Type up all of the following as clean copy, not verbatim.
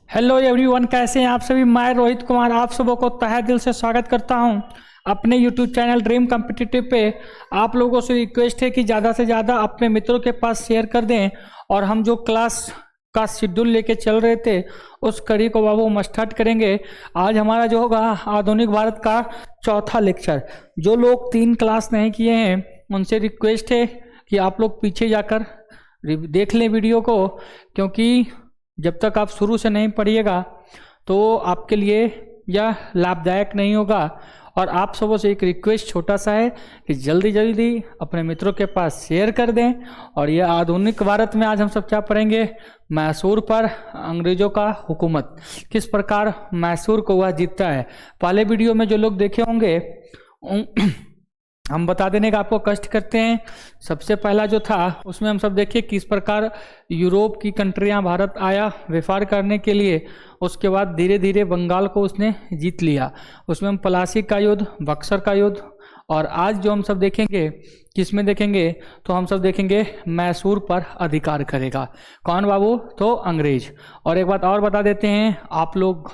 Hello everyone, कैसे हैं आप सभी। मैं रोहित कुमार आप सबों को तहे दिल से स्वागत करता हूं अपने यूट्यूब चैनल ड्रीम कॉम्पिटिटिव पे। आप लोगों से रिक्वेस्ट है कि ज़्यादा से ज़्यादा अपने मित्रों के पास शेयर कर दें और हम जो क्लास का शेड्यूल लेके चल रहे थे उस कड़ी को बाबू हम स्टार्ट करेंगे। आज हमारा जो होगा आधुनिक भारत का चौथा लेक्चर। जो लोग 3 क्लास नहीं किए हैं उनसे रिक्वेस्ट है कि आप लोग पीछे जाकर देख लें वीडियो को, क्योंकि जब तक आप शुरू से नहीं पढ़िएगा तो आपके लिए यह लाभदायक नहीं होगा। और आप सबों से एक रिक्वेस्ट छोटा सा है कि जल्दी जल्दी अपने मित्रों के पास शेयर कर दें। और यह आधुनिक भारत में आज हम सब क्या पढ़ेंगे, मैसूर पर अंग्रेजों का हुकूमत, किस प्रकार मैसूर को वह जीतता है। पहले वीडियो में जो लोग देखे होंगे हम बता देने का आपको कष्ट करते हैं। सबसे पहला जो था उसमें हम सब देखिए किस प्रकार यूरोप की कंट्रियां भारत आया व्यापार करने के लिए। उसके बाद धीरे धीरे बंगाल को उसने जीत लिया। उसमें हम प्लासी का युद्ध, बक्सर का युद्ध, और आज जो हम सब देखेंगे किस में देखेंगे तो हम सब देखेंगे मैसूर पर अधिकार करेगा कौन बाबू, तो अंग्रेज। और एक बात और बता देते हैं, आप लोग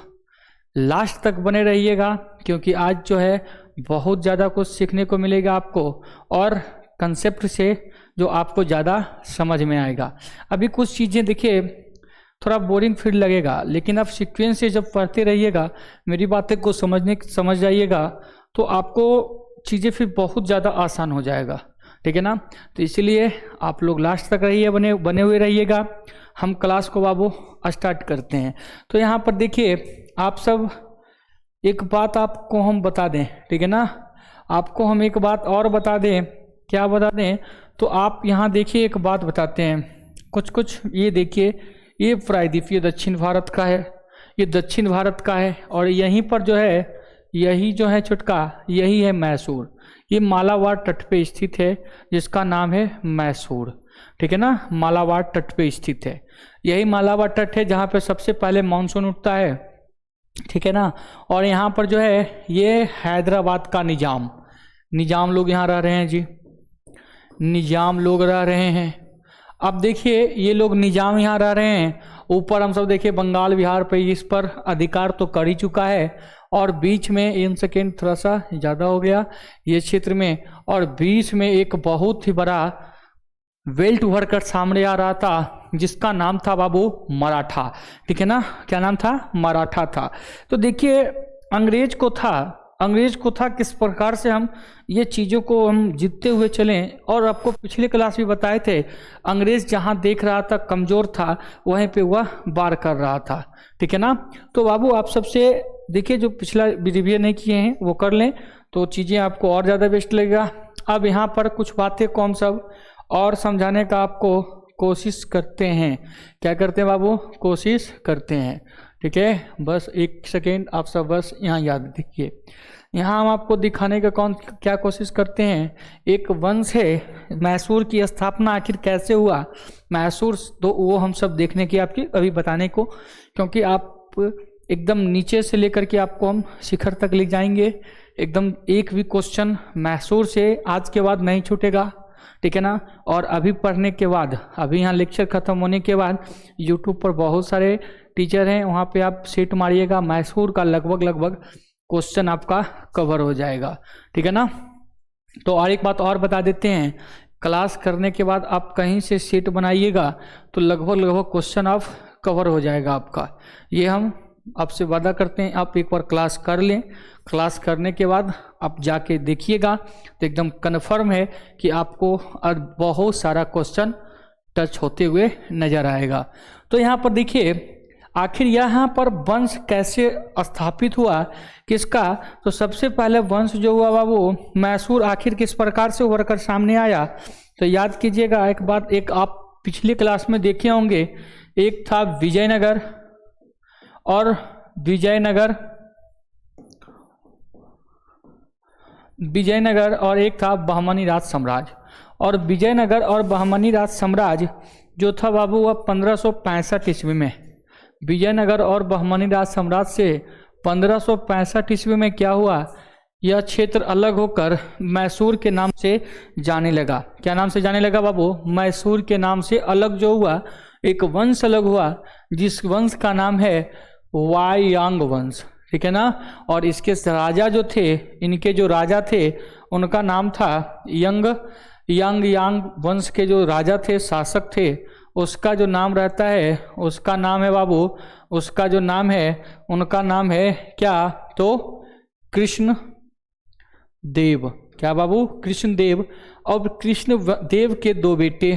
लास्ट तक बने रहिएगा क्योंकि आज जो है बहुत ज़्यादा कुछ सीखने को मिलेगा आपको और कंसेप्ट से जो आपको ज़्यादा समझ में आएगा। अभी कुछ चीज़ें देखिए थोड़ा बोरिंग फील लगेगा, लेकिन आप सीक्वेंस से जब पढ़ते रहिएगा, मेरी बातें को समझ जाइएगा तो आपको चीज़ें फिर बहुत ज़्यादा आसान हो जाएगा, ठीक है ना। तो इसलिए आप लोग लास्ट तक रहिए, बने हुए रहिएगा। हम क्लास को बाबू स्टार्ट करते हैं। तो यहाँ पर देखिए आप सब एक बात आपको हम बता दें, ठीक है ना। आपको हम एक बात और बता दें, क्या बता दें, तो आप यहाँ देखिए एक बात बताते हैं कुछ ये देखिए, ये प्रायद्वीप ये दक्षिण भारत का है, ये दक्षिण भारत का है। और यहीं पर जो है यही जो है छुटका यही है मैसूर। ये मालाबार तट पे स्थित है जिसका नाम है मैसूर, ठीक है ना। मालाबार तट पे स्थित है, यही मालाबार तट है जहाँ पे सबसे पहले मानसून उठता है, ठीक है ना। और यहाँ पर जो है ये हैदराबाद का निजाम लोग यहाँ रह रहे हैं जी, निजाम लोग रह रहे हैं। अब देखिए ये लोग निजाम यहाँ रह रहे हैं। ऊपर हम सब देखिए बंगाल बिहार पे इस पर अधिकार तो कर ही चुका है। और बीच में इन सेकेंड थोड़ा सा ज़्यादा हो गया ये क्षेत्र में, और बीच में एक बहुत ही बड़ा बेल्ट उभर कर सामने आ रहा था जिसका नाम था बाबू मराठा, ठीक है ना। क्या नाम था, मराठा था। तो देखिए अंग्रेज को था किस प्रकार से हम ये चीज़ों को हम जीतते हुए चलें। और आपको पिछले क्लास भी बताए थे, अंग्रेज जहाँ देख रहा था कमज़ोर था वहीं पे वह वार कर रहा था, ठीक है ना। तो बाबू आप सबसे देखिए जो पिछला रिवीजन नहीं किए हैं वो कर लें तो चीज़ें आपको और ज़्यादा बेस्ट लगेगा। अब यहाँ पर कुछ बातें को हम सब और समझाने का आपको कोशिश करते हैं। क्या करते हैं बाबू, कोशिश करते हैं, ठीक है। बस एक सेकेंड आप सब बस यहाँ याद रखिए। यहाँ हम आपको दिखाने का क्या कोशिश करते हैं, एक वंश है मैसूर की स्थापना आखिर कैसे हुआ मैसूर, तो वो हम सब देखने की आपकी अभी बताने को, क्योंकि आप एकदम नीचे से लेकर के आपको हम शिखर तक ले जाएंगे। एकदम एक भी क्वेश्चन मैसूर से आज के बाद नहीं छूटेगा, ठीक है ना। और अभी पढ़ने के बाद, अभी यहाँ लेक्चर खत्म होने के बाद यूट्यूब पर बहुत सारे टीचर हैं, वहाँ पे आप सेट मारिएगा, मैसूर का लगभग क्वेश्चन आपका कवर हो जाएगा, ठीक है ना। तो और एक बात और बता देते हैं, क्लास करने के बाद आप कहीं से सेट बनाइएगा तो लगभग क्वेश्चन आप कवर हो जाएगा आपका। ये हम आपसे वादा करते हैं। आप एक बार क्लास कर लें, क्लास करने के बाद आप जाके देखिएगा तो एकदम कन्फर्म है कि आपको बहुत सारा क्वेश्चन टच होते हुए नज़र आएगा। तो यहाँ पर देखिए आखिर यहाँ पर वंश कैसे स्थापित हुआ किसका, तो सबसे पहले वंश जो हुआ बाबू मैसूर आखिर किस प्रकार से उभर कर सामने आया, तो याद कीजिएगा एक बात, एक आप पिछले क्लास में देखे होंगे, एक था विजयनगर और एक था बहमनी राज साम्राज्य। और विजयनगर और बहमनी राज साम्राज्य जो था बाबू वह 1565 ईस्वी में, विजयनगर और बहमनी राज साम्राज्य से 1565 ईस्वी में क्या हुआ, यह क्षेत्र अलग होकर मैसूर के नाम से जाने लगा। क्या नाम से जाने लगा बाबू, मैसूर के नाम से अलग जो हुआ एक वंश अलग हुआ जिस वंश का नाम है वायांग वंश, ठीक है ना। और इसके राजा जो थे, इनके जो राजा थे उनका नाम था यांग वंश के जो राजा थे, शासक थे, उसका जो नाम रहता है, उसका नाम है बाबू, उसका जो नाम है, उनका नाम है क्या, तो कृष्ण देव। क्या बाबू, कृष्ण देव। अब कृष्ण देव के दो बेटे,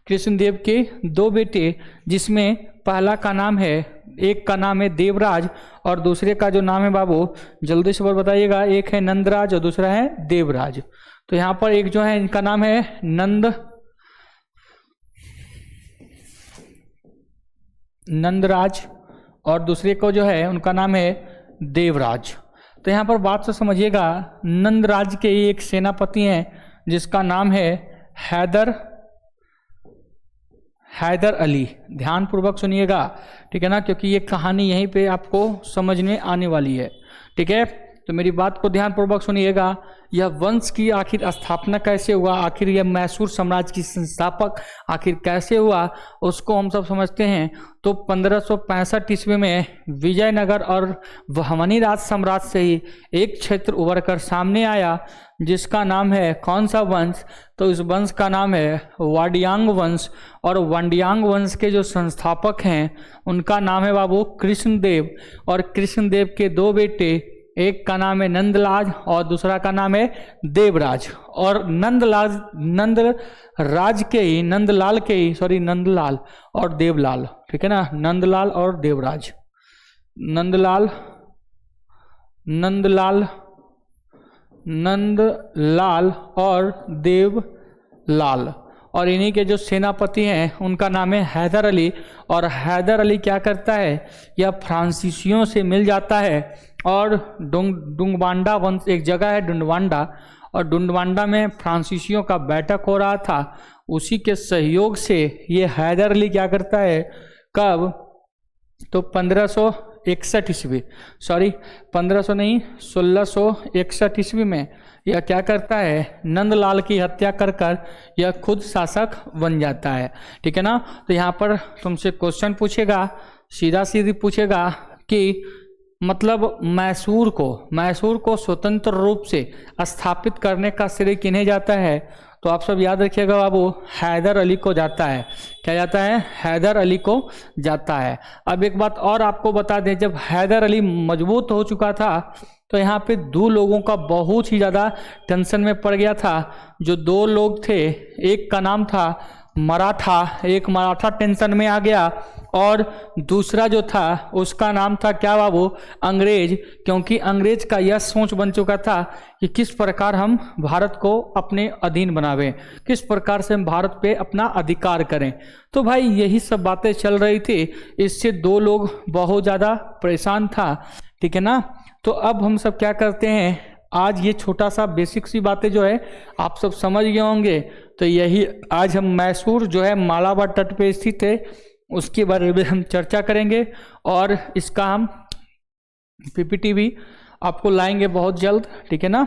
कृष्ण देव के दो बेटे, जिसमें पहला का नाम है, एक का नाम है देवराज और दूसरे का जो नाम है बाबू, जल्दी से बताइएगा, एक है नंदराज और दूसरा है देवराज। तो यहाँ पर एक जो है इनका नाम है नंदराज और दूसरे को जो है उनका नाम है देवराज। तो यहाँ पर बात से समझिएगा, नंदराज के एक सेनापति हैं जिसका नाम है हैदर अली। ध्यान पूर्वक सुनिएगा, ठीक है ना, क्योंकि ये कहानी यहीं पे आपको समझ में आने वाली है, ठीक है। तो मेरी बात को ध्यान पूर्वक सुनिएगा। यह वंश की आखिर स्थापना कैसे हुआ, आखिर यह मैसूर साम्राज्य की संस्थापक आखिर कैसे हुआ, उसको हम सब समझते हैं। तो 1565 ईस्वी में विजयनगर और बहमनी राज साम्राज्य से ही एक क्षेत्र उभर कर सामने आया जिसका नाम है कौन सा वंश, तो इस वंश का नाम है वाडियांग वंश। और वाडियांग वंश के जो संस्थापक हैं उनका नाम है बाबू कृष्णदेव। और कृष्णदेव के दो बेटे, एक का नाम है नंदलाल और दूसरा का नाम है देवराज। और नंदलाल और देवलाल, ठीक है ना, नंदलाल और देवराज, नंदलाल और देवलाल। और इन्हीं के जो सेनापति हैं उनका नाम है हैदर अली। और हैदर अली क्या करता है, यह फ्रांसीसियों से मिल जाता है और डुंगवांडा वंश, एक जगह है डुंडवांडा, और डुंडवांडा में फ्रांसीसियों का बैठक हो रहा था, उसी के सहयोग से ये हैदर अली क्या करता है, कब, तो 1561 ईस्वी, सॉरी 1500 नहीं 1661 ईस्वी में यह क्या करता है, नंदलाल की हत्या कर यह खुद शासक बन जाता है, ठीक है ना। तो यहाँ पर तुमसे क्वेश्चन पूछेगा, सीधा सीधी पूछेगा कि मतलब मैसूर को स्वतंत्र रूप से स्थापित करने का श्रेय किन्हें जाता है, तो आप सब याद रखिएगा बाबू, हैदर अली को जाता है। क्या जाता है, हैदर अली को जाता है। अब एक बात और आपको बता दें, जब हैदर अली मजबूत हो चुका था तो यहाँ पे दो लोगों का बहुत ही ज़्यादा टेंशन में पड़ गया था। जो दो लोग थे, एक का नाम था मराठा, एक मराठा टेंशन में आ गया, और दूसरा जो था उसका नाम था क्या बाबू, अंग्रेज। क्योंकि अंग्रेज का यह सोच बन चुका था कि किस प्रकार हम भारत को अपने अधीन बनावें, किस प्रकार से हम भारत पे अपना अधिकार करें। तो भाई यही सब बातें चल रही थी, इससे दो लोग बहुत ज़्यादा परेशान था, ठीक है ना। तो अब हम सब क्या करते हैं, आज ये छोटा सा बेसिक सी बातें जो है आप सब समझ गए होंगे। तो यही आज हम मैसूर जो है मालाबार तट पे स्थित है उसके बारे में हम चर्चा करेंगे, और इसका हम पीपीटी भी आपको लाएंगे बहुत जल्द, ठीक है ना।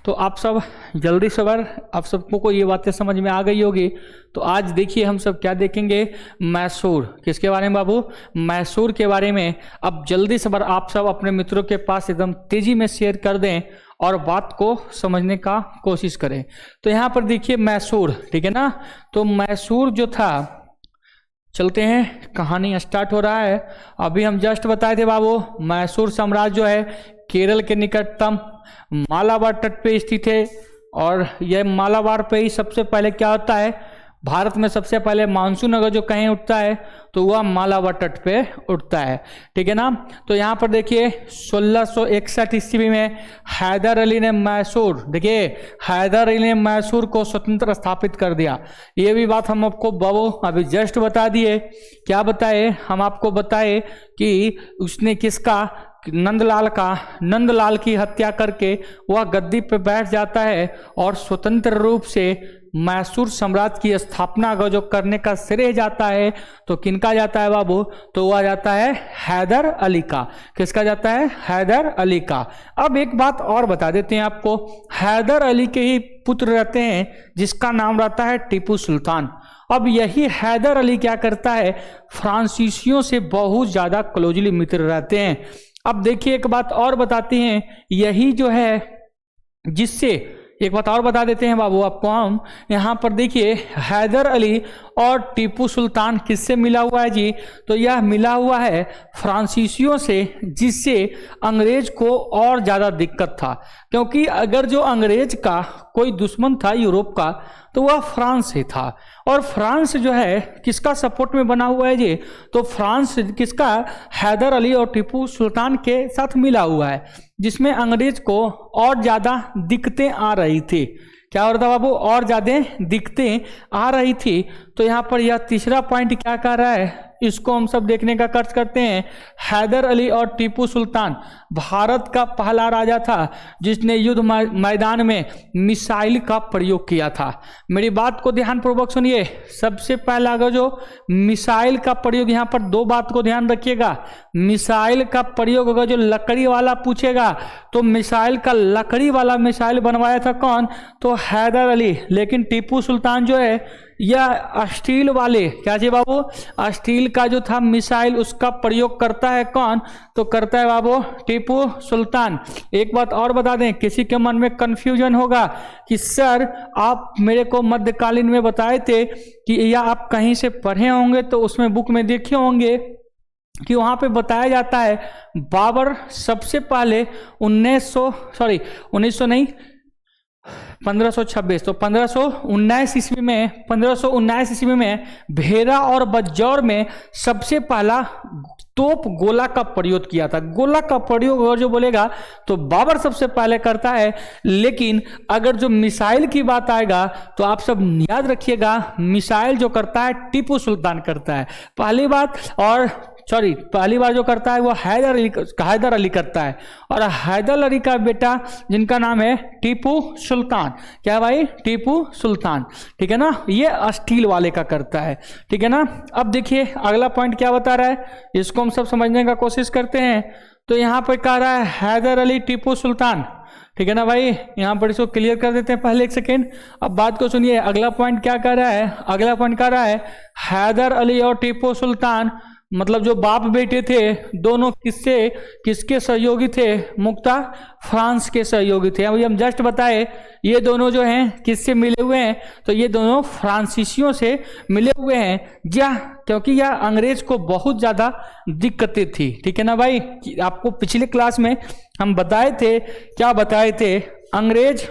तो आप सब जल्दी से आप सबको को ये बातें समझ में आ गई होगी। तो आज देखिए हम सब क्या देखेंगे, मैसूर, किसके बारे में बाबू, मैसूर के बारे में। अब जल्दी से आप सब अपने मित्रों के पास एकदम तेजी में शेयर कर दें और बात को समझने का कोशिश करें। तो यहाँ पर देखिए मैसूर, ठीक है ना। तो मैसूर जो था, चलते हैं, कहानी स्टार्ट हो रहा है। अभी हम जस्ट बताए थे बाबू, मैसूर साम्राज्य जो है केरल के निकटतम मालाबार तट पे स्थित है। और यह मालाबार पे ही सबसे पहले क्या होता है, भारत में सबसे पहले मानसून अगर जो कहीं उठता है तो वह मालाबार तट पे उठता है, ठीक है ना। तो यहाँ पर देखिए 1661 ईस्वी में हैदर अली ने मैसूर, देखिए हैदर अली ने मैसूर को स्वतंत्र स्थापित कर दिया। ये भी बात हम आपको बाबू अभी जस्ट बता दिए। क्या बताए, हम आपको बताए कि उसने किसका, नंदलाल की हत्या करके वह गद्दी पे बैठ जाता है और स्वतंत्र रूप से मैसूर साम्राज्य की स्थापना जो करने का श्रेय जाता है, तो किनका जाता है बाबू, तो वह जाता है हैदर अली का। किसका जाता है, हैदर अली का। अब एक बात और बता देते हैं आपको, हैदर अली के ही पुत्र रहते हैं जिसका नाम रहता है टीपू सुल्तान। अब यही हैदर अली क्या करता है, फ्रांसीसियों से बहुत ज़्यादा क्लोजली मित्र रहते हैं। अब देखिए एक बात और बताते हैं, यही जो है जिससे एक बात और बता देते हैं बाबू आपको हम, यहाँ पर देखिए हैदर अली और टीपू सुल्तान किससे मिला हुआ है जी, तो यह मिला हुआ है फ्रांसीसियों से, जिससे अंग्रेज को और ज़्यादा दिक्कत था। क्योंकि अगर जो अंग्रेज का कोई दुश्मन था यूरोप का तो वह फ्रांस से था, और फ्रांस जो है किसका सपोर्ट में बना हुआ है जी, तो फ्रांस किसका, हैदर अली और टीपू सुल्तान के साथ मिला हुआ है, जिसमें अंग्रेज को और ज़्यादा दिक्कतें आ रही थी। क्या हो रहा था बाबू, और ज़्यादा दिक्कतें आ रही थी। तो यहाँ पर यह तीसरा पॉइंट क्या कर रहा है, इसको हम सब देखने का कर्ज करते हैं। हैदर अली और टीपू सुल्तान भारत का पहला राजा था जिसने युद्ध मैदान में मिसाइल का प्रयोग किया था। मेरी बात को ध्यानपूर्वक सुनिए। सबसे पहला अगर जो मिसाइल का प्रयोग, यहाँ पर दो बात को ध्यान रखिएगा। मिसाइल का प्रयोग अगर जो लकड़ी वाला पूछेगा तो मिसाइल का लकड़ी वाला मिसाइल बनवाया था कौन, तो हैदर अली। लेकिन टीपू सुल्तान जो है या स्टील वाले, क्या जी बाबू, स्टील का जो था मिसाइल उसका प्रयोग करता है कौन, तो करता है बाबू टीपू सुल्तान। एक बात और बता दें, किसी के मन में कंफ्यूजन होगा कि सर आप मेरे को मध्यकालीन में बताए थे कि, या आप कहीं से पढ़े होंगे तो उसमें बुक में देखे होंगे कि वहाँ पे बताया जाता है बाबर सबसे पहले 1526 तो 1519 ईस्वी में भेरा और बज्जौर में सबसे पहला तोप गोला का प्रयोग किया था। गोला का प्रयोग अगर जो बोलेगा तो बाबर सबसे पहले करता है। लेकिन अगर जो मिसाइल की बात आएगा तो आप सब याद रखिएगा, मिसाइल जो करता है टीपू सुल्तान करता है पहली बार जो करता है वो हैदर अली करता है। और हैदर अली का बेटा जिनका नाम है टीपू सुल्तान, क्या भाई, टीपू सुल्तान, ठीक है ना, ये स्टील वाले का करता है, ठीक है ना। अब देखिए अगला पॉइंट क्या बता रहा है, इसको हम सब समझने का कोशिश करते हैं। तो यहाँ पर कह रहा है हैदर अली टीपू सुल्तान, ठीक है ना भाई, यहाँ पर इसको क्लियर कर देते हैं पहले एक सेकेंड। अब बात को सुनिए, अगला पॉइंट क्या कर रहा है, अगला पॉइंट कर रहा है हैदर अली और टीपू सुल्तान मतलब जो बाप बेटे थे दोनों किसके सहयोगी थे, मुख्ता फ्रांस के सहयोगी थे। अभी हम जस्ट बताए ये दोनों जो हैं किससे मिले हुए हैं, तो ये दोनों फ्रांसीसियों से मिले हुए हैं। क्योंकि यह अंग्रेज को बहुत ज़्यादा दिक्कतें थी, ठीक है ना भाई। आपको पिछले क्लास में हम बताए थे, क्या बताए थे, अंग्रेज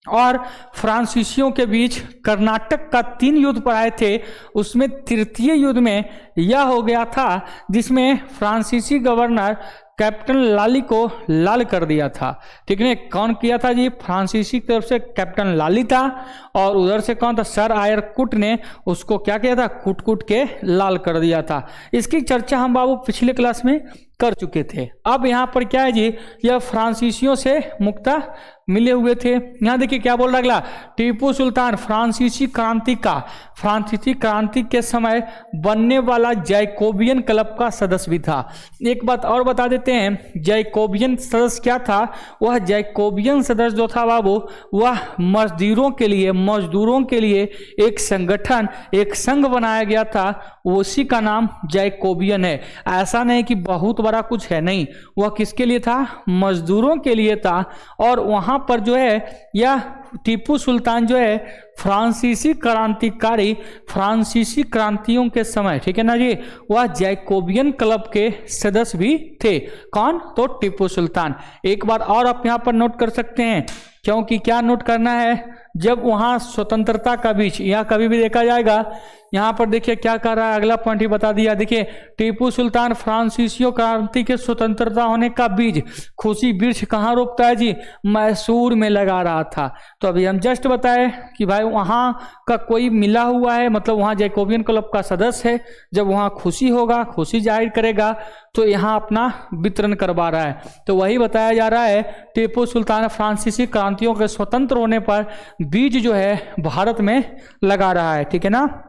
और फ्रांसीसियों के बीच कर्नाटक का 3 युद्ध पड़ाए थे। उसमें तृतीय युद्ध में यह हो गया था जिसमें फ्रांसीसी गवर्नर कैप्टन लाली को लाल कर दिया था, ठीक है। कौन किया था जी, फ्रांसीसी की तरफ से कैप्टन लाली था, और उधर से कौन था, सर आयर कुट ने उसको क्या किया था, कूट के लाल कर दिया था। इसकी चर्चा हम बाबू पिछले क्लास में कर चुके थे। अब यहाँ पर क्या है जी, यह फ्रांसीसियों से मुक्ता मिले हुए थे। यहाँ देखिए क्या बोल रहा अगला, टीपू सुल्तान फ्रांसीसी क्रांति के समय बनने वाला जैकोबियन क्लब का सदस्य भी था। एक बात और बता देते हैं, जैकोबियन सदस्य क्या था, वह जैकोबियन सदस्य जो था बाबू, वह मजदूरों के लिए एक संगठन, एक संघ बनाया गया था, उसी का नाम जैकोबियन है। ऐसा नहीं कि बहुत बड़ा कुछ है, नहीं, वह किसके लिए था, मजदूरों के लिए था। और वहां पर जो है यह टीपू सुल्तान जो है फ्रांसीसी क्रांतियों के समय, ठीक है ना जी, वह जैकोबियन क्लब के सदस्य भी थे। कौन, तो टीपू सुल्तान। एक बार और आप यहाँ पर नोट कर सकते हैं, क्योंकि क्या नोट करना है, जब वहाँ स्वतंत्रता का बीच, यहाँ कभी भी देखा जाएगा, यहाँ पर देखिए क्या कर रहा है, अगला पॉइंट ही बता दिया। देखिए टीपू सुल्तान फ्रांसीसियों क्रांति के स्वतंत्रता होने का बीज, खुशी वृक्ष कहाँ रोपता है जी, मैसूर में लगा रहा था। तो अभी हम जस्ट बताए कि भाई वहाँ का कोई मिला हुआ है, मतलब वहाँ जैकोबियन क्लब का सदस्य है, जब वहाँ खुशी होगा, खुशी जाहिर करेगा, तो यहाँ अपना वितरण करवा रहा है। तो वही बताया जा रहा है, टीपू सुल्तान फ्रांसीसी क्रांतियों के स्वतंत्र होने पर बीज जो है भारत में लगा रहा है, ठीक है ना।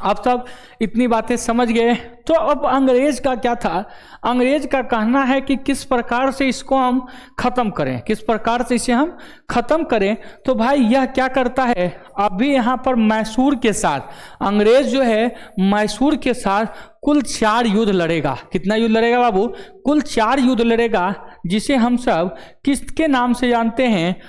आप सब इतनी बातें समझ गए। तो अब अंग्रेज का क्या था, अंग्रेज का कहना है कि किस प्रकार से इसको हम खत्म करें, किस प्रकार से इसे हम खत्म करें। तो भाई यह क्या करता है, अभी यहाँ पर मैसूर के साथ अंग्रेज जो है मैसूर के साथ कुल 4 युद्ध लड़ेगा। कितना युद्ध लड़ेगा बाबू, कुल 4 युद्ध लड़ेगा, जिसे हम सब किसके नाम से जानते हैं,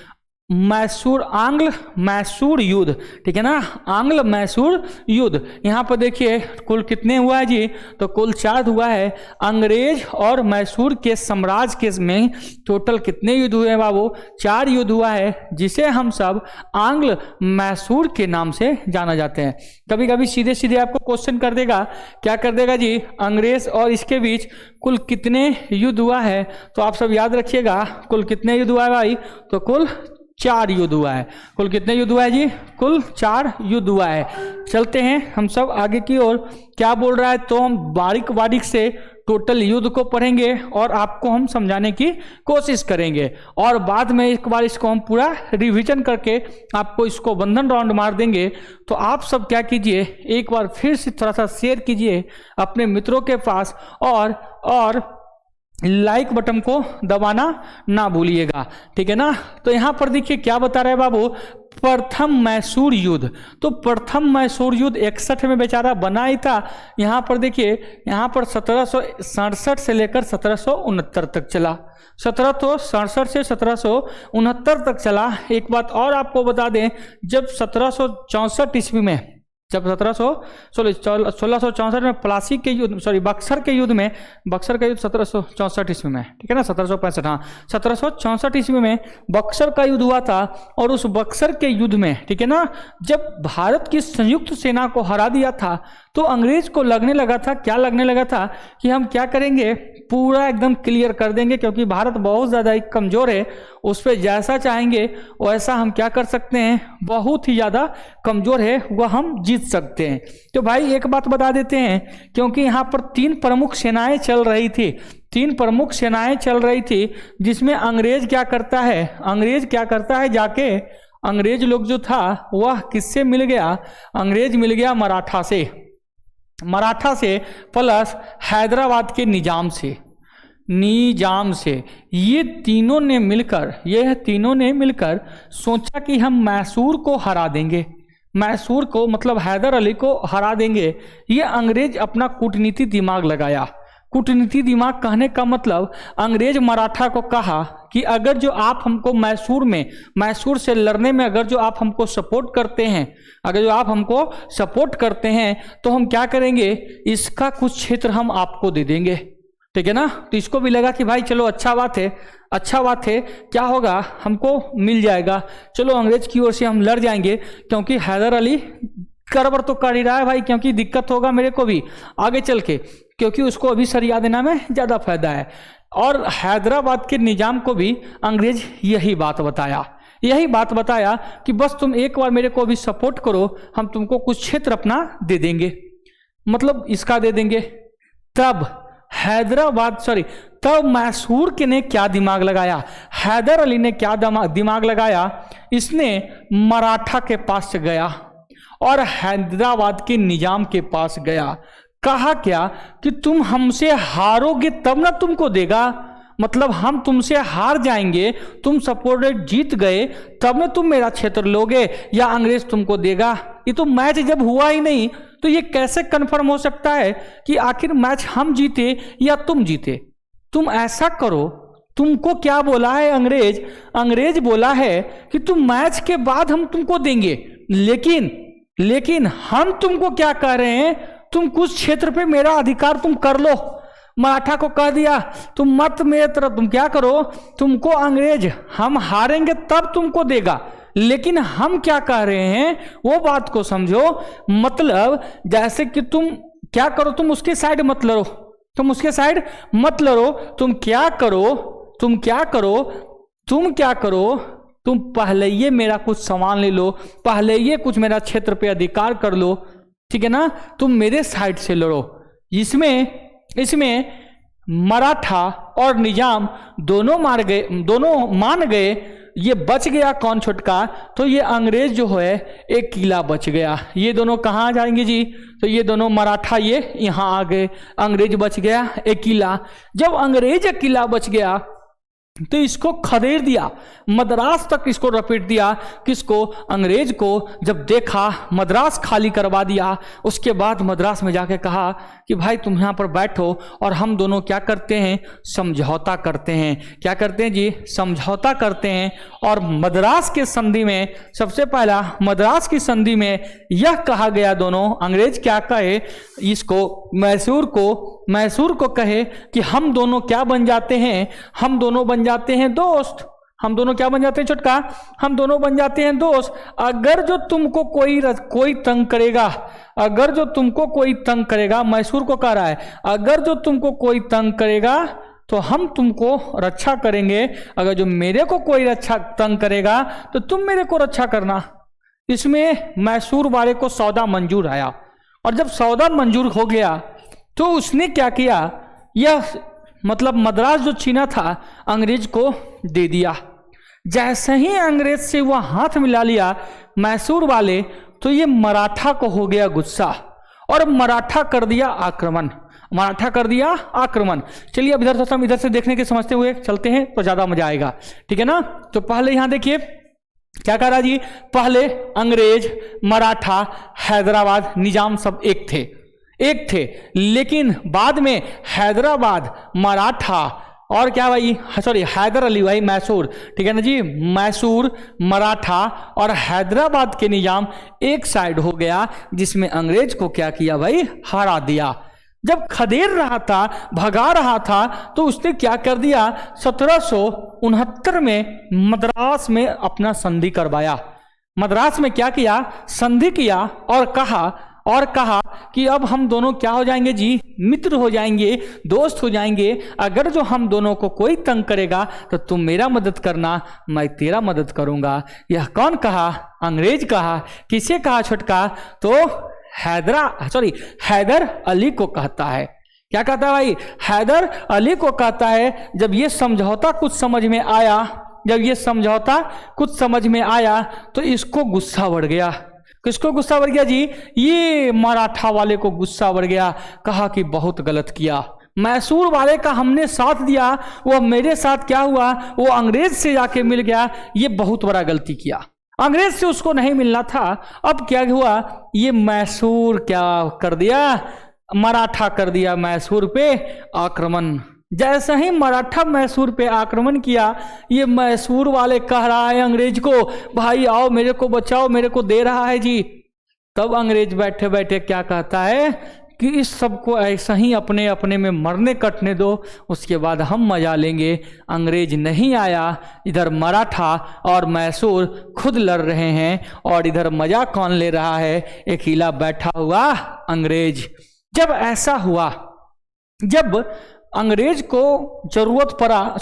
मैसूर आंग्ल मैसूर युद्ध, ठीक है ना, आंग्ल मैसूर युद्ध। यहाँ पर देखिए कुल कितने हुआ है जी, तो कुल 4 हुआ है। अंग्रेज और मैसूर के साम्राज्य के में टोटल कितने युद्ध हुए हैं बाबू, 4 युद्ध हुआ है, जिसे हम सब आंग्ल मैसूर के नाम से जाना जाते हैं। कभी कभी सीधे सीधे आपको क्वेश्चन कर देगा, क्या कर देगा जी, अंग्रेज और इसके बीच कुल कितने युद्ध हुआ है। तो आप सब याद रखिएगा कुल कितने युद्ध हुआ है भाई, तो कुल 4 युद्ध हुआ है। कुल कितने युद्ध हुआ है जी, कुल 4 युद्ध हुआ है। चलते हैं हम सब आगे की ओर, क्या बोल रहा है, तो हम बारीक बारीक से टोटल युद्ध को पढ़ेंगे और आपको हम समझाने की कोशिश करेंगे, और बाद में एक बार इसको हम पूरा रिवीजन करके आपको इसको बंधन राउंड मार देंगे। तो आप सब क्या कीजिए, एक बार फिर से थोड़ा सा शेयर कीजिए अपने मित्रों के पास, और लाइक बटन को दबाना ना भूलिएगा, ठीक है ना। तो यहाँ पर देखिए क्या बता रहा है बाबू, प्रथम मैसूर युद्ध। तो प्रथम मैसूर युद्ध 61 में बेचारा बना ही था। यहाँ पर देखिए, यहाँ पर 1767 से लेकर 1769 तक चला, 1767 से 1769 तक चला। एक बात और आपको बता दें, जब 1764 ईस्वी में, जब 1664 में प्लासी के युद्ध, बक्सर के युद्ध में, बक्सर का युद्ध 1764 ईस्वी में, ठीक है ना, 1765, हाँ 1764 ईस्वी में बक्सर का युद्ध हुआ था। और उस बक्सर के युद्ध में, ठीक है ना, जब भारत की संयुक्त सेना को हरा दिया था, तो अंग्रेज को लगने लगा था, क्या लगने लगा था कि हम क्या करेंगे, पूरा एकदम क्लियर कर देंगे, क्योंकि भारत बहुत ज़्यादा ही कमज़ोर है, उस पर जैसा चाहेंगे वैसा हम क्या कर सकते हैं, बहुत ही ज़्यादा कमज़ोर है वह हम जीत सकते हैं। तो भाई एक बात बता देते हैं, क्योंकि यहाँ पर 3 प्रमुख सेनाएं चल रही थी, 3 प्रमुख सेनाएं चल रही थी, जिसमें अंग्रेज क्या करता है, अंग्रेज क्या करता है, जाके अंग्रेज लोग जो था वह किससे मिल गया, अंग्रेज मिल गया मराठा से, मराठा से प्लस हैदराबाद के निजाम से, ये तीनों ने मिलकर सोचा कि हम मैसूर को हरा देंगे, मैसूर को मतलब हैदर अली को हरा देंगे। ये अंग्रेज अपना कूटनीति दिमाग लगाया। कूटनीति दिमाग कहने का मतलब, अंग्रेज मराठा को कहा कि अगर जो आप हमको मैसूर से लड़ने में अगर जो आप हमको सपोर्ट करते हैं, तो हम क्या करेंगे, इसका कुछ क्षेत्र हम आपको दे देंगे, ठीक है ना। तो इसको भी लगा कि भाई चलो अच्छा बात है, क्या होगा, हमको मिल जाएगा, चलो अंग्रेज की ओर से हम लड़ जाएंगे, क्योंकि हैदर अली गड़बड़ तो कर ही रहा है भाई, क्योंकि दिक्कत होगा मेरे को भी आगे चल के, क्योंकि उसको अभी सरिया देना में ज़्यादा फायदा है। और हैदराबाद के निजाम को भी अंग्रेज यही बात बताया कि बस तुम एक बार मेरे को भी सपोर्ट करो, हम तुमको कुछ क्षेत्र अपना दे देंगे, मतलब इसका दे देंगे। तब मैसूर के ने क्या दिमाग लगाया, हैदर अली ने क्या दिमाग लगाया, इसने मराठा के पास गया और हैदराबाद के निजाम के पास गया। कहा क्या कि तुम हमसे हारोगे तब ना तुमको देगा, मतलब हम तुमसे हार जाएंगे, तुम सपोर्टेड जीत गए तब ना तुम मेरा क्षेत्र लोगे या अंग्रेज तुमको देगा। ये तो मैच जब हुआ ही नहीं, तो ये कैसे कंफर्म हो सकता है कि आखिर मैच हम जीते या तुम जीते। तुम ऐसा करो, तुमको क्या बोला है अंग्रेज बोला है कि तुम मैच के बाद हम तुमको देंगे, लेकिन हम तुमको क्या कह रहे हैं, तुम कुछ क्षेत्र पे मेरा अधिकार तुम कर लो। मराठा को कह दिया तुम मत मेरे तरफ, तुम क्या करो, तुमको अंग्रेज हम हारेंगे तब तुमको देगा, लेकिन हम क्या कह रहे हैं वो बात को समझो। मतलब जैसे कि तुम क्या करो, तुम उसके साइड मत लड़ो, तुम क्या करो, तुम पहले ये मेरा कुछ सामान ले लो, पहले ये कुछ मेरा क्षेत्र पे अधिकार कर लो, ठीक है ना, तुम मेरे साइड से लड़ो। इसमें मराठा और निजाम दोनों मान गए ये बच गया कौन छोटका, तो ये अंग्रेज जो है एक किला बच गया। ये दोनों कहाँ जाएंगे जी, तो ये दोनों मराठा ये यहाँ आ गए, अंग्रेज बच गया एक किला। जब अंग्रेज एक किला बच गया तो इसको खदेड़ दिया, मद्रास तक इसको रपेट दिया। किसको, अंग्रेज को। जब देखा मद्रास खाली करवा दिया, उसके बाद मद्रास में जाके कहा कि भाई तुम यहाँ पर बैठो और हम दोनों क्या करते हैं, समझौता करते हैं। क्या करते हैं जी, समझौता करते हैं। और मद्रास के संधि में, सबसे पहला मद्रास की संधि में यह कहा गया, दोनों अंग्रेज क्या कहे इसको, मैसूर को कहे कि हम दोनों क्या बन जाते हैं, हम दोनों बन जाते हैं दोस्त। हम दोनों क्या बन जाते हैं छोटका, हम दोनों बन जाते हैं दोस्त। अगर जो तुमको कोई तंग करेगा, अगर जो तुमको कोई तंग करेगा, मैसूर को कह रहा है, अगर जो तुमको कोई तंग करेगा तो हम तुमको रक्षा करेंगे, अगर जो मेरे को कोई तंग करेगा तो तुम मेरे को रक्षा करना। इसमें मैसूर वाले को सौदा मंजूर आया, और जब सौदा मंजूर हो गया तो उसने क्या किया, यह मतलब मद्रास जो छीना था अंग्रेज को दे दिया। जैसे ही अंग्रेज से वह हाथ मिला लिया मैसूर वाले, तो ये मराठा को हो गया गुस्सा और मराठा कर दिया आक्रमण, मराठा कर दिया आक्रमण। चलिए अब इधर से हम इधर से देखने के समझते हुए चलते हैं तो ज्यादा मजा आएगा, ठीक है ना। तो पहले यहां देखिए क्या कह रहा जी, पहले अंग्रेज, मराठा, हैदराबाद, निजाम सब एक थे, लेकिन बाद में हैदराबाद, मराठा और क्या भाई, सॉरी हैदर अली भाई, मैसूर, ठीक है ना जी, मैसूर, मराठा और हैदराबाद के निजाम एक साइड हो गया, जिसमें अंग्रेज को क्या किया भाई, हरा दिया। जब खदेड़ रहा था, भगा रहा था, तो उसने क्या कर दिया, 1769 में मद्रास में अपना संधि करवाया। मद्रास में क्या किया, संधि किया और कहा कि अब हम दोनों क्या हो जाएंगे जी, मित्र हो जाएंगे, दोस्त हो जाएंगे। अगर जो हम दोनों को कोई तंग करेगा तो तुम मेरा मदद करना, मैं तेरा मदद करूंगा। यह कौन कहा, अंग्रेज कहा। किसे कहा छोटका, तो हैदर अली को कहता है। क्या कहता है भाई, हैदर अली को कहता है। जब ये समझौता कुछ समझ में आया, तो इसको गुस्सा बढ़ गया। किसको गुस्सा बढ़ गया जी, ये मराठा वाले को गुस्सा बढ़ गया। कहा कि बहुत गलत किया, मैसूर वाले का हमने साथ दिया, वो मेरे साथ क्या हुआ, वो अंग्रेज से जाके मिल गया, ये बहुत बड़ा गलती किया। अंग्रेज से उसको नहीं मिलना था। अब क्या हुआ, ये मैसूर क्या कर दिया, मराठा कर दिया मैसूर पे आक्रमण। जैसे ही मराठा मैसूर पे आक्रमण किया, ये मैसूर वाले कह रहा है अंग्रेज को, भाई आओ मेरे को बचाओ, मेरे को दे रहा है जी। तब अंग्रेज बैठे बैठे क्या कहता है कि इस सबको ऐसा ही अपने अपने में मरने कटने दो, उसके बाद हम मजा लेंगे। अंग्रेज नहीं आया, इधर मराठा और मैसूर खुद लड़ रहे हैं, और इधर मजा कौन ले रहा है, अकेला बैठा हुआ अंग्रेज। जब ऐसा हुआ, जब अंग्रेज को जरूरत पड़ा,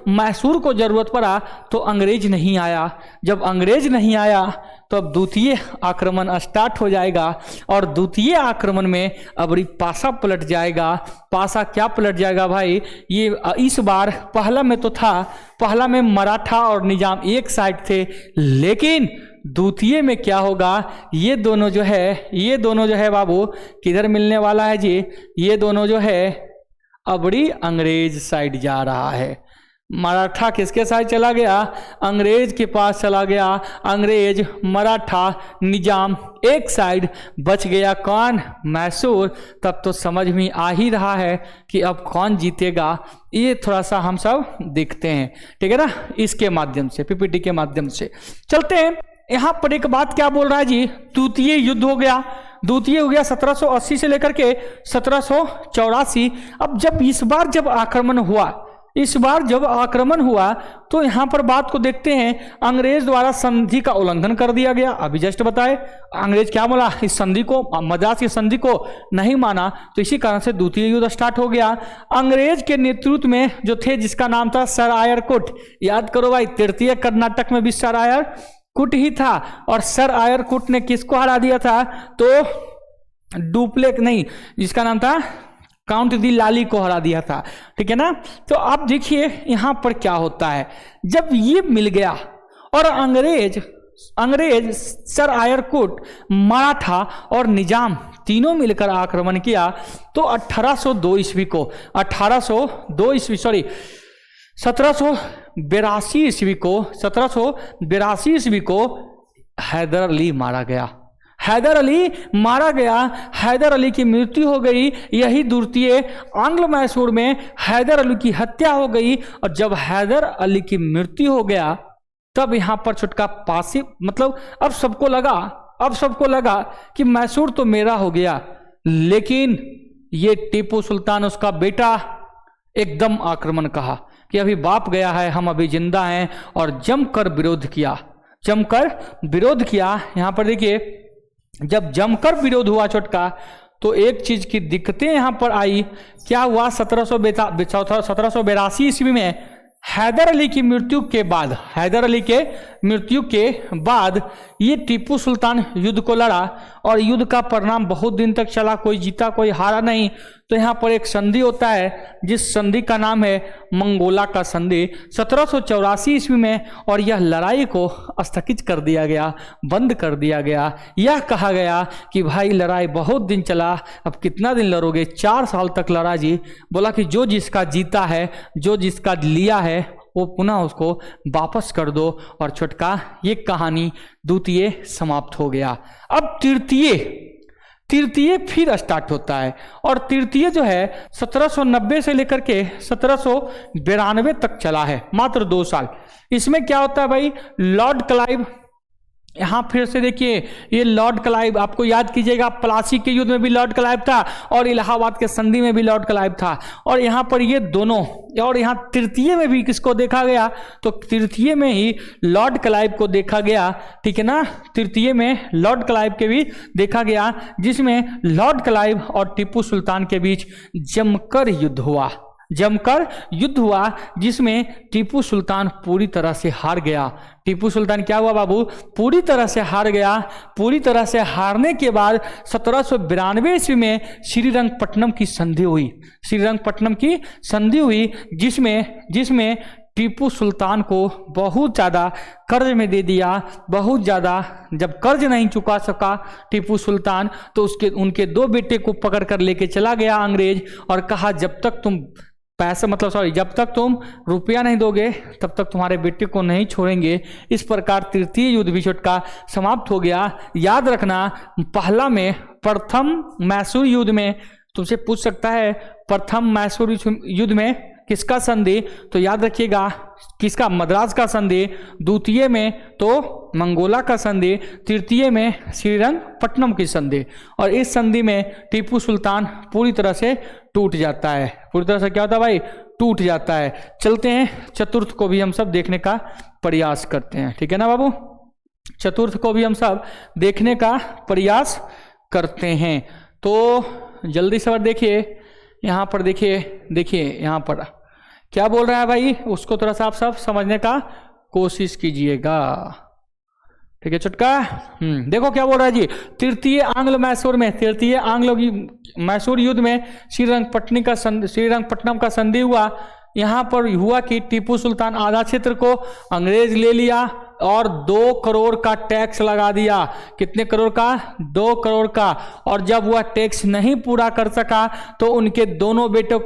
मैसूर को जरूरत पड़ा, तो अंग्रेज नहीं आया। जब अंग्रेज नहीं आया तो अब द्वितीय आक्रमण स्टार्ट हो जाएगा, और द्वितीय आक्रमण में अब पासा पलट जाएगा। पासा क्या पलट जाएगा भाई, ये इस बार पहला में तो था, पहला में मराठा और निजाम एक साइड थे, लेकिन द्वितीय में क्या होगा, ये दोनों जो है बाबू किधर मिलने वाला है जी, ये दोनों जो है अबड़ी अंग्रेज साइड जा रहा है। मराठा किसके साइड चला गया, अंग्रेज के पास चला गया। अंग्रेज, मराठा, निजाम एक साइड, बच गया कौन, मैसूर। तब तो समझ में आ ही रहा है कि अब कौन जीतेगा। ये थोड़ा सा हम सब देखते हैं, ठीक है ना, इसके माध्यम से, पीपीटी के माध्यम से चलते हैं। यहाँ पर एक बात क्या बोल रहा है जी, द्वितीय युद्ध हो गया। 1780 से लेकर के 1784। अब इस बार जब आक्रमण हुआ तो यहाँ पर बात को देखते हैं, अंग्रेज द्वारा संधि का उल्लंघन कर दिया गया। अभी जस्ट बताए, अंग्रेज क्या बोला, इस संधि को, मद्रास की संधि को नहीं माना, तो इसी कारण से द्वितीय युद्ध स्टार्ट हो गया। अंग्रेज के नेतृत्व में जो थे, जिसका नाम था सर आयर कुट, याद करो भाई, तृतीय कर्नाटक में भी सर आयर कुट ही था, और सर आयर कुट ने किसको हरा दिया था, तो डुप्लेक नहीं, जिसका नाम था काउंट दी लाली को हरा दिया था, ठीक है ना। तो आप देखिए यहाँ पर क्या होता है, जब ये मिल गया और अंग्रेज सर आयरकुट, मराठा और निजाम तीनों मिलकर आक्रमण किया। तो 1782 ईस्वी को हैदर अली मारा गया। हैदर अली की मृत्यु हो गई। यही द्वितीय आंग्ल मैसूर में हैदर अली की हत्या हो गई। और जब हैदर अली की मृत्यु हो गया तब यहां पर छुटका पासी, मतलब अब सबको लगा कि मैसूर तो मेरा हो गया, लेकिन ये टीपू सुल्तान उसका बेटा एकदम आक्रमण कहा कि अभी बाप गया है, हम अभी जिंदा हैं, और जमकर विरोध किया। यहां पर देखिए, जब जमकर विरोध हुआ छोटका, तो एक चीज की दिक्कतें यहां पर आई। क्या हुआ? 1782 ईस्वी में हैदर अली की मृत्यु के बाद ये टीपू सुल्तान युद्ध को लड़ा, और युद्ध का परिणाम बहुत दिन तक चला, कोई जीता कोई हारा नहीं। तो यहाँ पर एक संधि होता है, जिस संधि का नाम है मंगोला का संधि, 1784 ईस्वी में। और यह लड़ाई को स्थगित कर दिया गया, बंद कर दिया गया। यह कहा गया कि भाई लड़ाई बहुत दिन चला, अब कितना दिन लड़ोगे? 4 साल तक लड़ा जी। बोला कि जो जिसका जीता है, जो जिसका लिया है, वो पुनः उसको वापस कर दो। और छोटका ये कहानी द्वितीय समाप्त हो गया। अब तृतीय फिर स्टार्ट होता है, और तृतीय जो है 1790 से लेकर के 1792 तक चला है, मात्र 2 साल। इसमें क्या होता है भाई? लॉर्ड क्लाइव, यहां फिर से देखिए, ये लॉर्ड क्लाइव आपको याद कीजिएगा, प्लासी के युद्ध में भी लॉर्ड क्लाइव था, और इलाहाबाद के संधि में भी लॉर्ड क्लाइव था। और यहां पर ये दोनों, और यहां तृतीय में भी किसको देखा गया? तो तृतीय में ही लॉर्ड क्लाइव को देखा गया, ठीक है ना। तृतीय में लॉर्ड क्लाइव के भी देखा गया, जिसमें लॉर्ड क्लाइव और टीपू सुल्तान के बीच जमकर युद्ध हुआ, जिसमें टीपू सुल्तान पूरी तरह से हार गया। टीपू सुल्तान क्या हुआ बाबू? पूरी तरह से हार गया। पूरी तरह से हारने के बाद 1792 ईस्वी में श्रीरंगपट्टनम की संधि हुई, जिसमें टीपू सुल्तान को बहुत ज़्यादा कर्ज में दे दिया, बहुत ज़्यादा। जब कर्ज नहीं चुका सका टीपू सुल्तान, तो उनके 2 बेटे को पकड़ कर लेके चला गया अंग्रेज, और कहा जब तक तुम जब तक तुम रुपया नहीं दोगे तब तक तुम्हारे बेटे को नहीं छोड़ेंगे। इस प्रकार तृतीय युद्ध भी छोटका समाप्त हो गया। याद रखना, प्रथम मैसूर युद्ध में तुमसे पूछ सकता है, प्रथम मैसूर युद्ध में किसका संधि? तो याद रखिएगा, किसका? मद्रास का संधि। द्वितीय में तो मंगोला का संधि, तृतीय में श्रीरंगपट्टनम की संधि। और इस संधि में टीपू सुल्तान पूरी तरह से टूट जाता है। पूरी तरह से क्या होता है भाई? टूट जाता है। चलते हैं चतुर्थ को भी हम सब देखने का प्रयास करते हैं, ठीक है ना बाबू। चतुर्थ को भी हम सब देखने का प्रयास करते हैं। तो जल्दी से देखिए, यहाँ पर देखिए यहाँ पर क्या बोल रहा है भाई, उसको थोड़ा सा आप सब समझने का कोशिश कीजिएगा, ठीक है छुटका। देखो क्या बोल रहा है जी। तृतीय आंग्ल मैसूर युद्ध में श्रीरंगपट्टनम का संधि हुआ। यहाँ पर हुआ कि टीपू सुल्तान आधा क्षेत्र को अंग्रेज ले लिया और 2 करोड़ का टैक्स लगा दिया। कितने करोड़ का? 2 करोड़ का। और जब वह टैक्स नहीं पूरा कर सका तो उनके 2 बेटे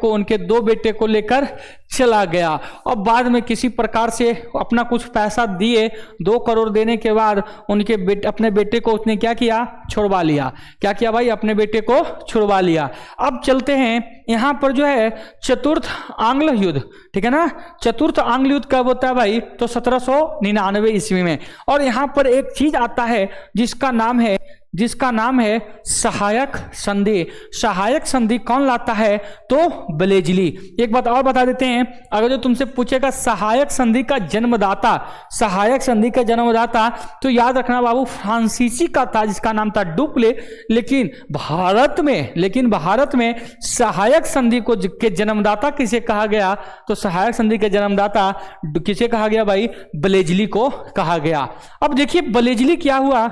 को लेकर चला गया। और बाद में किसी प्रकार से अपना कुछ पैसा दिए, 2 करोड़ देने के बाद अपने बेटे को उसने क्या किया? छुड़वा लिया। क्या किया भाई? अपने बेटे को छुड़वा लिया। अब चलते हैं यहाँ पर जो है चतुर्थ आंग्ल युद्ध, ठीक है ना। चतुर्थ आंग्ल युद्ध कब होता है भाई? तो 1799 ईस्वी में। और यहाँ पर एक चीज आता है जिसका नाम है सहायक संधि। सहायक संधि कौन लाता है? तो ब्लेजली। एक बात और बता देते हैं, अगर जो तुमसे पूछेगा सहायक संधि का जन्मदाता, तो याद रखना बाबू फ्रांसीसी का था, जिसका नाम था डुप्ले। लेकिन भारत में सहायक संधि के जन्मदाता किसे कहा गया? तो सहायक संधि के जन्मदाता किसे कहा गया भाई? ब्लेजली को कहा गया। अब देखिए ब्लेजली क्या हुआ,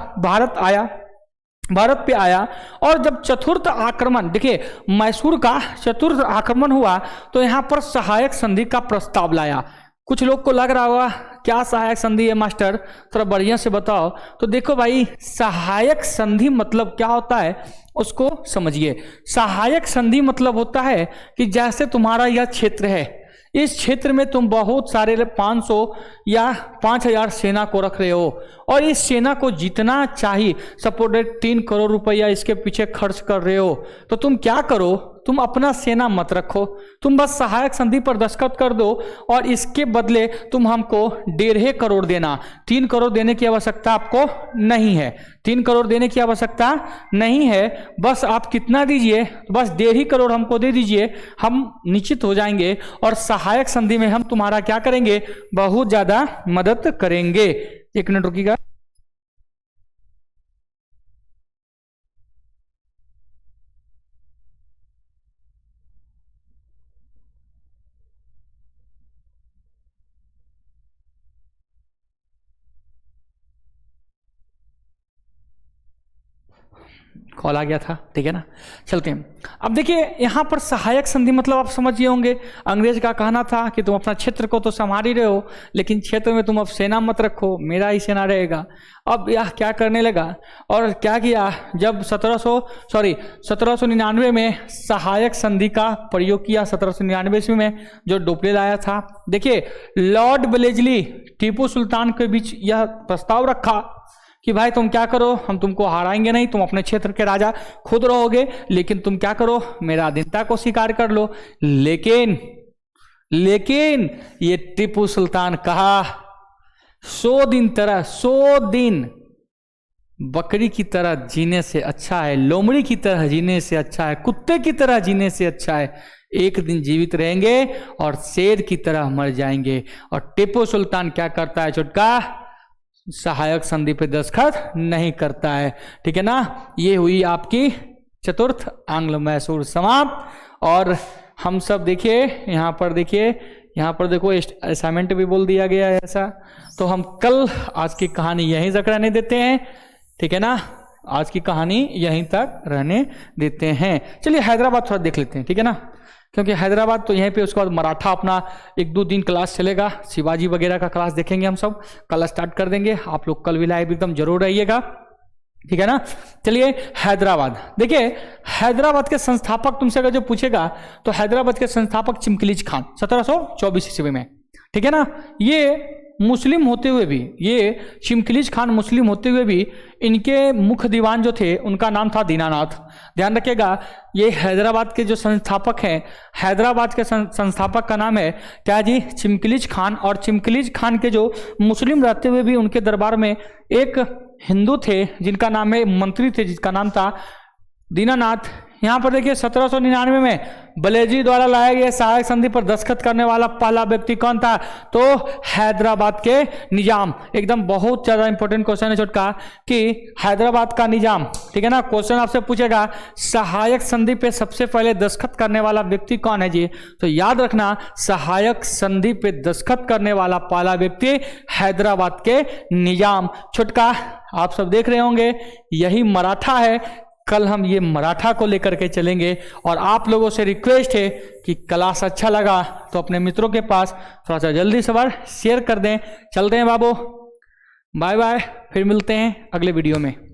भारत पे आया। और जब चतुर्थ आक्रमण, देखिए मैसूर का चतुर्थ आक्रमण हुआ, तो यहां पर सहायक संधि का प्रस्ताव लाया। कुछ लोग को लग रहा होगा क्या सहायक संधि है मास्टर, थोड़ा बढ़िया से बताओ। तो देखो भाई, सहायक संधि मतलब क्या होता है उसको समझिए। सहायक संधि मतलब होता है कि जैसे तुम्हारा यह क्षेत्र है, इस क्षेत्र में तुम बहुत सारे 500 या 5000 सेना को रख रहे हो और इस सेना को जितना चाहिए, सपोज 3 करोड़ रुपया इसके पीछे खर्च कर रहे हो, तो तुम क्या करो, तुम अपना सेना मत रखो, तुम बस सहायक संधि पर दस्तखत कर दो और इसके बदले तुम हमको 1.5 करोड़ देना। 3 करोड़ देने की आवश्यकता आपको नहीं है, 3 करोड़ देने की आवश्यकता नहीं है, बस आप कितना दीजिए, बस 1.5 करोड़ हमको दे दीजिए, हम निश्चित हो जाएंगे और सहायक संधि में हम तुम्हारा क्या करेंगे, बहुत ज्यादा मदद करेंगे। 1 मिनट रुकिएगा। कॉल आ गया था, ठीक है ना। चलते हैं। अब देखिए यहाँ पर सहायक संधि मतलब आप समझिए होंगे, अंग्रेज का कहना था कि तुम अपना क्षेत्र को तो संभाल ही रहे हो, लेकिन क्षेत्र में तुम अब सेना मत रखो, मेरा ही सेना रहेगा। अब यह क्या करने लगा और क्या किया, जब 1799 में सहायक संधि का प्रयोग किया, 1799 ईस्वी में जो डोपले लाया था। देखिए लॉर्ड वेलेस्ली टीपू सुल्तान के बीच यह प्रस्ताव रखा कि भाई तुम क्या करो, हम तुमको हराएंगे नहीं, तुम अपने क्षेत्र के राजा खुद रहोगे, लेकिन तुम क्या करो, मेरा अधीनता को स्वीकार कर लो। लेकिन ये टीपू सुल्तान कहा 100 दिन बकरी की तरह जीने से अच्छा है, लोमड़ी की तरह जीने से अच्छा है, कुत्ते की तरह जीने से अच्छा है, एक दिन जीवित रहेंगे और शेर की तरह मर जाएंगे। और टीपू सुल्तान क्या करता है, छुटका सहायक संधि पे दस्तखत नहीं करता है, ठीक है ना। ये हुई आपकी चतुर्थ आंग्ल मैसूर समाप्त। और हम सब देखिए यहाँ पर देखो असाइनमेंट भी बोल दिया गया है ऐसा। तो हम कल आज की कहानी यहीं तक रहने देते हैं, ठीक है ना, आज की कहानी यहीं तक रहने देते हैं। चलिए हैदराबाद थोड़ा देख लेते हैं, ठीक है ना, क्योंकि हैदराबाद तो यहीं पे, उसके बाद मराठा अपना 1-2 दिन क्लास चलेगा, शिवाजी वगैरह का क्लास देखेंगे हम सब, कल स्टार्ट कर देंगे। आप लोग कल भी लाइव एकदम जरूर रहिएगा, ठीक है ना। चलिए हैदराबाद देखिए, हैदराबाद के संस्थापक तुमसे अगर जो पूछेगा तो हैदराबाद के संस्थापक चिमकलीज खान 1724 ईस्वी में, ठीक है ना। ये मुस्लिम होते हुए भी, ये चिमकलीज खान मुस्लिम होते हुए भी इनके मुख्य दीवान जो थे उनका नाम था दीनानाथ। ध्यान रखिएगा, ये हैदराबाद के जो संस्थापक हैं, हैदराबाद के संस्थापक का नाम है क्या जी, चिमकलीज खान। और चिमकलीज खान के जो मुस्लिम रहते हुए भी उनके दरबार में एक हिंदू थे जिनका नाम है, मंत्री थे जिसका नाम था दीनानाथ। यहाँ पर देखिए 1799 में बलेजी द्वारा लाया गया सहायक संधि पर दस्तखत करने वाला पहला व्यक्ति कौन था, तो हैदराबाद के निजाम। एकदम बहुत ज्यादा इंपॉर्टेंट क्वेश्चन है छोटका कि हैदराबाद का निजाम, ठीक है ना। क्वेश्चन आपसे पूछेगा सहायक संधि पे सबसे पहले दस्तखत करने वाला व्यक्ति कौन है जी, तो याद रखना सहायक संधि पे दस्तखत करने वाला पहला व्यक्ति हैदराबाद के निजाम। छोटका आप सब देख रहे होंगे यही मराठा है, कल हम ये मराठा को लेकर के चलेंगे। और आप लोगों से रिक्वेस्ट है कि क्लास अच्छा लगा तो अपने मित्रों के पास थोड़ा सा जल्दी से शेयर कर दें। चलते हैं बाबू, बाय बाय, फिर मिलते हैं अगले वीडियो में।